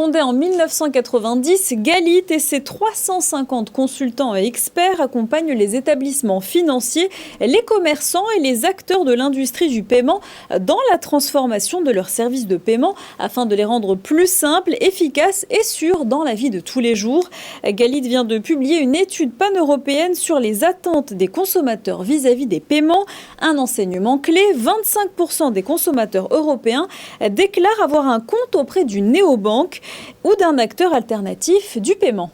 Fondée en 1990, Galit et ses 350 consultants et experts accompagnent les établissements financiers, les commerçants et les acteurs de l'industrie du paiement dans la transformation de leurs services de paiement afin de les rendre plus simples, efficaces et sûrs dans la vie de tous les jours. Galit vient de publier une étude pan-européenne sur les attentes des consommateurs vis-à-vis des paiements. Un enseignement clé, 25% des consommateurs européens déclarent avoir un compte auprès d'une néobanque ou d'un acteur alternatif du paiement.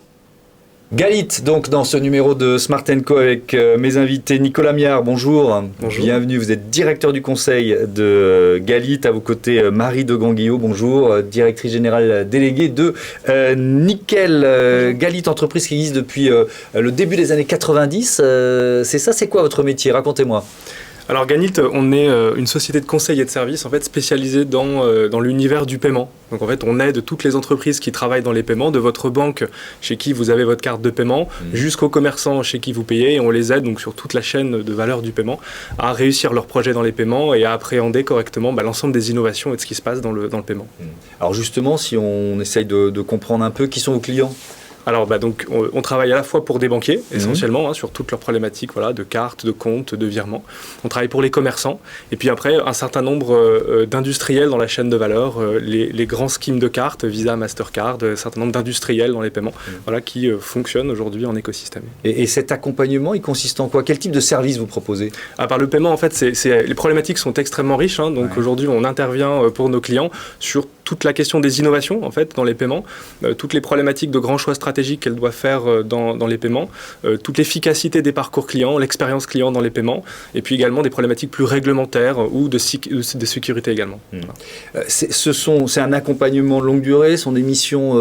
Galit, donc dans ce numéro de Smart & Co avec mes invités. Nicolas Miard, bonjour. Bonjour. Bienvenue, vous êtes directeur du conseil de Galit. À vos côtés, Marie de Grand-Guillot, bonjour, directrice générale déléguée de Nickel. Galit, entreprise qui existe depuis le début des années 90. C'est ça, c'est quoi votre métier? Racontez-moi. Alors Galit, on est une société de conseil et de services en fait, spécialisée dans l'univers du paiement. Donc en fait, on aide toutes les entreprises qui travaillent dans les paiements, de votre banque chez qui vous avez votre carte de paiement, jusqu'aux commerçants chez qui vous payez. Et on les aide donc sur toute la chaîne de valeur du paiement à réussir leurs projets dans les paiements et à appréhender correctement l'ensemble des innovations et de ce qui se passe dans le paiement. Alors justement, si on essaye de comprendre un peu, qui sont vos clients ? Alors donc on travaille à la fois pour des banquiers essentiellement sur toutes leurs problématiques de cartes, de comptes, de virements. On travaille pour les commerçants et puis après un certain nombre d'industriels dans la chaîne de valeur, les grands schemes de cartes, Visa, Mastercard, un certain nombre d'industriels dans les paiements qui fonctionnent aujourd'hui en écosystème. Et cet accompagnement, il consiste en quoi? Quel type de service vous proposez? Par le paiement, en fait, les problématiques sont extrêmement riches. Donc aujourd'hui, on intervient pour nos clients sur toute la question des innovations en fait dans les paiements, toutes les problématiques de grands choix stratégiques qu'elle doit faire dans les paiements, toute l'efficacité des parcours clients, l'expérience client dans les paiements, et puis également des problématiques plus réglementaires ou de sécurité également. Voilà. C'est un accompagnement de longue durée, ce sont des missions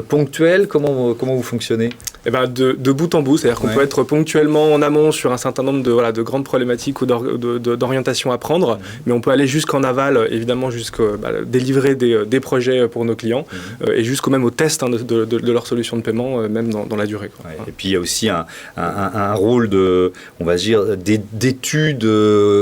ponctuelles, comment vous fonctionnez? De bout en bout, c'est-à-dire qu'on peut être ponctuellement en amont sur un certain nombre de grandes problématiques ou d'orientation à prendre, mais on peut aller jusqu'en aval, évidemment, jusqu'à délivrer des projets pour nos clients et jusqu'au même au test de leur solution de paiement, même dans la durée. Quoi. Et puis il y a aussi un rôle on va dire, d'étude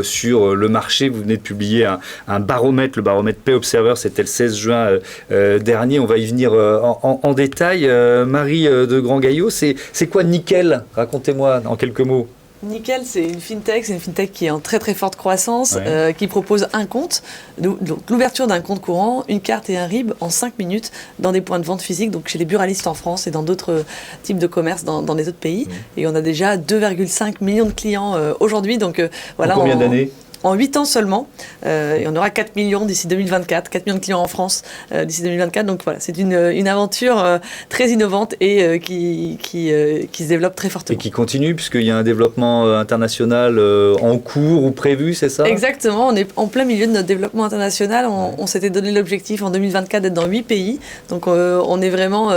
sur le marché. Vous venez de publier un baromètre, le baromètre Pay Observer, c'était le 16 juin dernier. On va y venir en détail. Marie de Grand-Guillot, c'est quoi Nickel? Racontez-moi en quelques mots. Nickel, c'est une fintech qui est en très très forte croissance, qui propose un compte, donc l'ouverture d'un compte courant, une carte et un RIB en 5 minutes dans des points de vente physiques, donc chez les buralistes en France et dans d'autres types de commerces dans les autres pays. Et on a déjà 2,5 millions de clients aujourd'hui. Donc voilà. En combien d'années? En 8 ans seulement, et on aura 4 millions d'ici 2024, 4 millions de clients en France d'ici 2024. Donc voilà, c'est une aventure très innovante et qui se développe très fortement. Et qui continue, puisqu'il y a un développement international en cours ou prévu, c'est ça? Exactement, on est en plein milieu de notre développement international. On s'était donné l'objectif en 2024 d'être dans 8 pays. Donc on est vraiment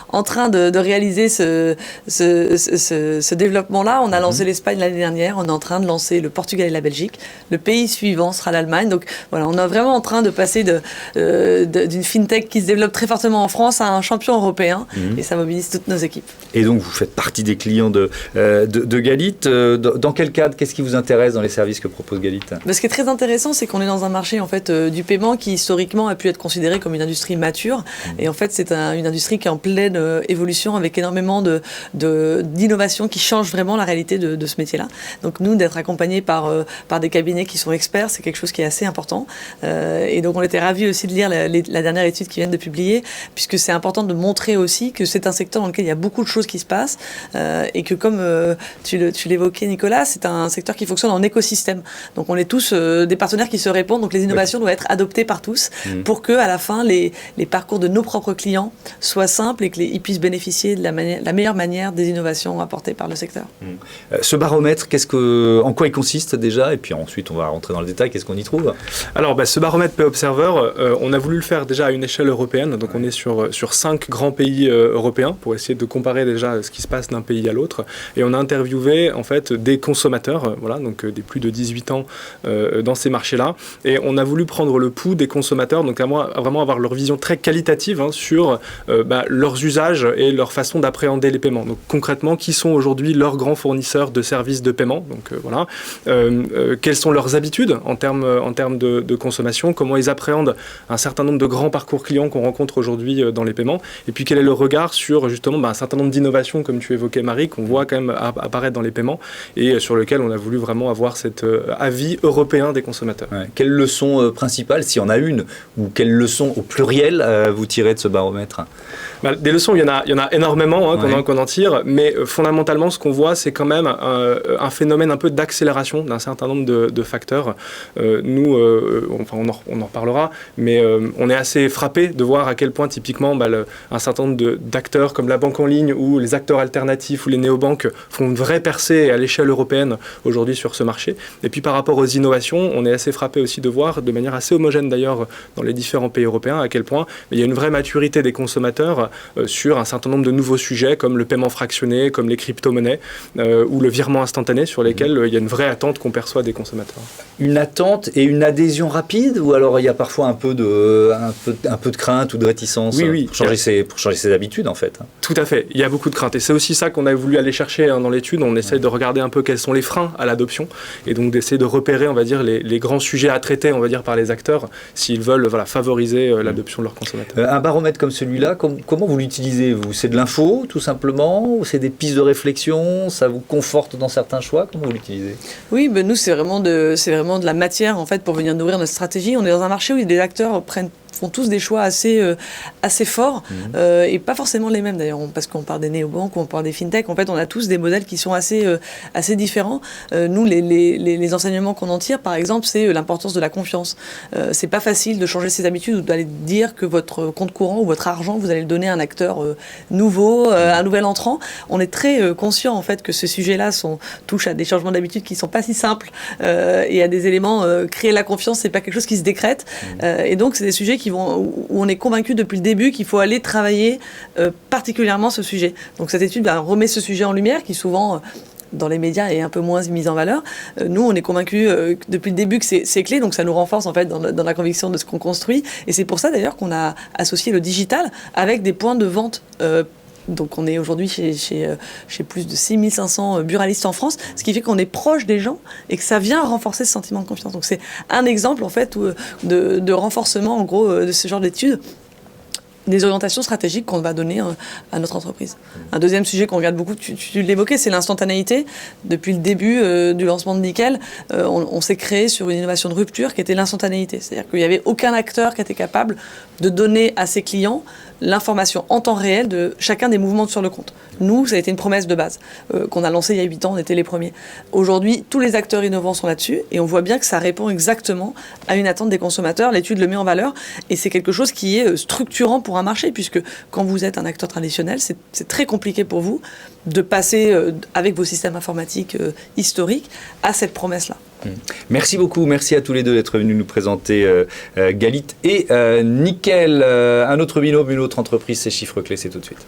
en train de réaliser ce développement-là. On a lancé l'Espagne l'année dernière, on est en train de lancer le Portugal et la Belgique. Le pays suivant sera l'Allemagne. Donc voilà, on est vraiment en train de passer d'une fintech qui se développe très fortement en France à un champion européen. Et ça mobilise toutes nos équipes. Et donc vous faites partie des clients de Galit. Dans quel cadre? Qu'est-ce qui vous intéresse dans les services que propose Galit? Ce qui est très intéressant, c'est qu'on est dans un marché en fait, du paiement qui historiquement a pu être considéré comme une industrie mature. Et en fait, c'est une industrie qui est en pleine évolution avec énormément d'innovations qui changent vraiment la réalité de ce métier-là. Donc nous, d'être accompagnés par des cabinets qui sont experts, c'est quelque chose qui est assez important. Et donc on était ravis aussi de lire la dernière étude qu'ils viennent de publier, puisque c'est important de montrer aussi que c'est un secteur dans lequel il y a beaucoup de choses qui se passent et que comme tu l'évoquais Nicolas, c'est un secteur qui fonctionne en écosystème. Donc on est tous des partenaires qui se répondent, donc les innovations doivent être adoptées par tous pour que à la fin les parcours de nos propres clients soient simples et qu'ils puissent bénéficier de la meilleure manière des innovations apportées par le secteur. Ce baromètre, en quoi il consiste déjà? Et puis ensuite on va rentrer dans le détail, qu'est-ce qu'on y trouve? Alors ce baromètre Pay Observer, on a voulu le faire déjà à une échelle européenne, donc on est sur 5 grands pays européens pour essayer de comparer déjà ce qui se passe d'un pays à l'autre, et on a interviewé en fait des consommateurs, donc des plus de 18 ans dans ces marchés-là, et on a voulu prendre le pouls des consommateurs, donc vraiment avoir leur vision très qualitative sur leurs usages et leur façon d'appréhender les paiements. Donc concrètement, qui sont aujourd'hui leurs grands fournisseurs de services de paiement, donc quels sont leurs leurs habitudes en termes de consommation, comment ils appréhendent un certain nombre de grands parcours clients qu'on rencontre aujourd'hui dans les paiements, et puis quel est le regard sur justement un certain nombre d'innovations, comme tu évoquais Marie, qu'on voit quand même apparaître dans les paiements, et sur lequel on a voulu vraiment avoir cet avis européen des consommateurs. Ouais. Quelle leçon principale, s'il y en a une, ou quelle leçon au pluriel vous tirez de ce baromètre? Des leçons, il y en a énormément qu'on en tire, mais fondamentalement, ce qu'on voit, c'est quand même un phénomène un peu d'accélération d'un certain nombre de facteurs. Nous, on en reparlera, mais on est assez frappé de voir à quel point, typiquement, un certain nombre d'acteurs comme la banque en ligne ou les acteurs alternatifs ou les néobanques font une vraie percée à l'échelle européenne aujourd'hui sur ce marché. Et puis par rapport aux innovations, on est assez frappé aussi de voir, de manière assez homogène d'ailleurs dans les différents pays européens, à quel point il y a une vraie maturité des consommateurs sur un certain nombre de nouveaux sujets comme le paiement fractionné, comme les crypto-monnaies ou le virement instantané, sur lesquels il y a une vraie attente qu'on perçoit des consommateurs. Une attente et une adhésion rapide, ou alors il y a parfois un peu de crainte ou de réticence pour changer ses habitudes en fait? Tout à fait, il y a beaucoup de crainte, et c'est aussi ça qu'on a voulu aller chercher dans l'étude. On essaie de regarder un peu quels sont les freins à l'adoption, et donc d'essayer de repérer, on va dire, les grands sujets à traiter, on va dire, par les acteurs, s'ils veulent favoriser l'adoption de leurs consommateurs. Un baromètre comme celui-là, comment vous l'utilisez, vous? C'est de l'info, tout simplement, ou c'est des pistes de réflexion? Ça vous conforte dans certains choix? Comment vous l'utilisez? Oui, nous, c'est vraiment de la matière, en fait, pour venir nourrir notre stratégie. On est dans un marché où les acteurs font tous des choix assez forts, et pas forcément les mêmes d'ailleurs, parce qu'on parle des néobanques ou on parle des fintech. En fait, on a tous des modèles qui sont assez différents. Nous, les enseignements qu'on en tire, par exemple, c'est l'importance de la confiance. C'est pas facile de changer ses habitudes ou d'aller dire que votre compte courant ou votre argent, vous allez le donner à un acteur nouveau, un nouvel entrant. On est très conscient en fait que ce sujet-là touche à des changements d'habitude qui sont pas si simples, et à des éléments. Créer la confiance, c'est pas quelque chose qui se décrète, et donc c'est des sujets où on est convaincu depuis le début qu'il faut aller travailler particulièrement ce sujet. Donc cette étude remet ce sujet en lumière qui souvent dans les médias est un peu moins mise en valeur. Nous, on est convaincus depuis le début que c'est clé, donc ça nous renforce en fait dans la conviction de ce qu'on construit. Et c'est pour ça d'ailleurs qu'on a associé le digital avec des points de vente. Donc on est aujourd'hui chez plus de 6500 buralistes en France, ce qui fait qu'on est proche des gens et que ça vient renforcer ce sentiment de confiance. Donc c'est un exemple en fait de renforcement en gros de ce genre d'études, des orientations stratégiques qu'on va donner à notre entreprise. Un deuxième sujet qu'on regarde beaucoup, tu l'évoquais, c'est l'instantanéité. Depuis le début du lancement de Nickel, on s'est créé sur une innovation de rupture qui était l'instantanéité. C'est-à-dire qu'il n'y avait aucun acteur qui était capable de donner à ses clients l'information en temps réel de chacun des mouvements sur le compte. Nous, ça a été une promesse de base qu'on a lancée il y a 8 ans, on était les premiers. Aujourd'hui, tous les acteurs innovants sont là-dessus et on voit bien que ça répond exactement à une attente des consommateurs. L'étude le met en valeur et c'est quelque chose qui est structurant pour un marché, puisque quand vous êtes un acteur traditionnel, c'est très compliqué pour vous de passer avec vos systèmes informatiques historiques à cette promesse-là. Merci beaucoup, merci à tous les deux d'être venus nous présenter Galit et Nickel. Un autre binôme, une autre entreprise, c'est Chiffres Clés, c'est tout de suite.